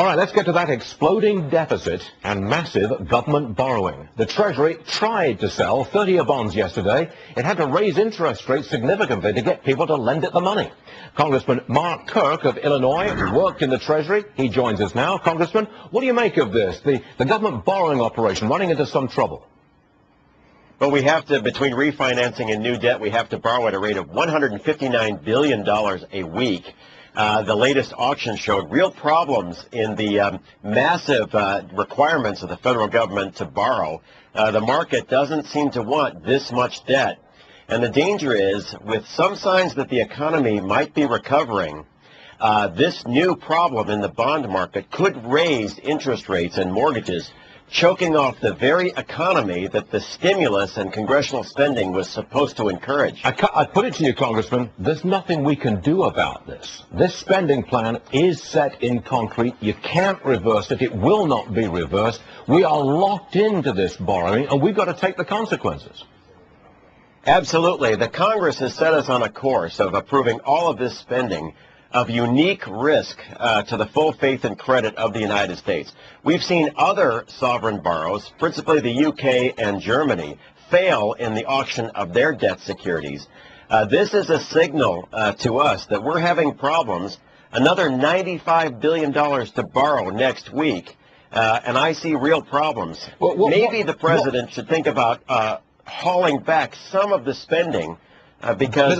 All right, let's get to that exploding deficit and massive government borrowing. The Treasury tried to sell 30-year bonds yesterday. It had to raise interest rates significantly to get people to lend it the money. Congressman Mark Kirk of Illinois worked in the Treasury. He joins us now. Congressman, what do you make of this, the government borrowing operation running into some trouble? Well, we have to, between refinancing and new debt, we have to borrow at a rate of $159 billion a week. The latest auction showed real problems in the massive requirements of the federal government to borrow. The market doesn't seem to want this much debt. And the danger is, with some signs that the economy might be recovering, this new problem in the bond market could raise interest rates and mortgages, choking off the very economy that the stimulus and congressional spending was supposed to encourage. I put it to you, Congressman, there's nothing we can do about this. This spending plan is set in concrete. You can't reverse it. It will not be reversed. We are locked into this borrowing, and we've got to take the consequences. Absolutely. The Congress has set us on a course of approving all of this spending of unique risk to the full faith and credit of the United States. We've seen other sovereign borrows, principally the UK and Germany, fail in the auction of their debt securities. This is a signal to us that we're having problems. Another $95 billion to borrow next week, and I see real problems. Maybe the president should think about hauling back some of the spending because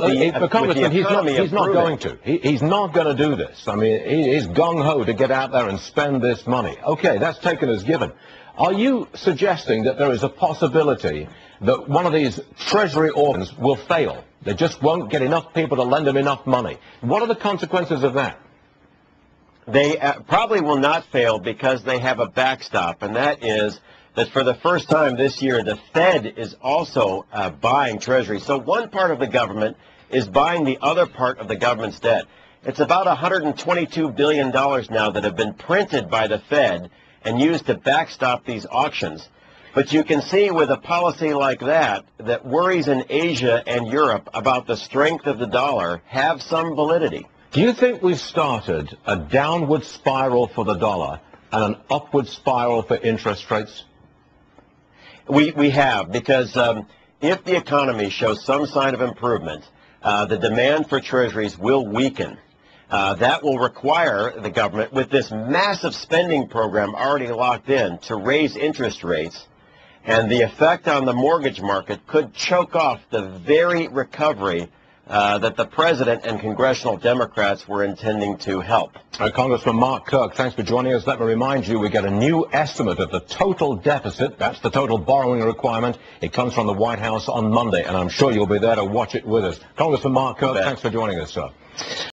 Congressman, he's not going to. He's not going to do this. I mean, he's gung-ho to get out there and spend this money. Okay, that's taken as given. Are you suggesting that there is a possibility that one of these Treasury organs will fail? They just won't get enough people to lend them enough money. What are the consequences of that? They probably will not fail because they have a backstop, and that is that for the first time this year, the Fed is also buying Treasury. So one part of the government is buying the other part of the government's debt. It's about $122 billion now that have been printed by the Fed and used to backstop these auctions. But you can see with a policy like that, that worries in Asia and Europe about the strength of the dollar have some validity. Do you think we've started a downward spiral for the dollar and an upward spiral for interest rates? We have, because if the economy shows some sign of improvement, the demand for treasuries will weaken. That will require the government, with this massive spending program already locked in, to raise interest rates, and the effect on the mortgage market could choke off the very recovery that the president and congressional Democrats were intending to help. Congressman Mark Kirk, thanks for joining us. Let me remind you, we get a new estimate of the total deficit. That's the total borrowing requirement. It comes from the White House on Monday, and I'm sure you'll be there to watch it with us. Congressman Mark Kirk, thanks for joining us, sir.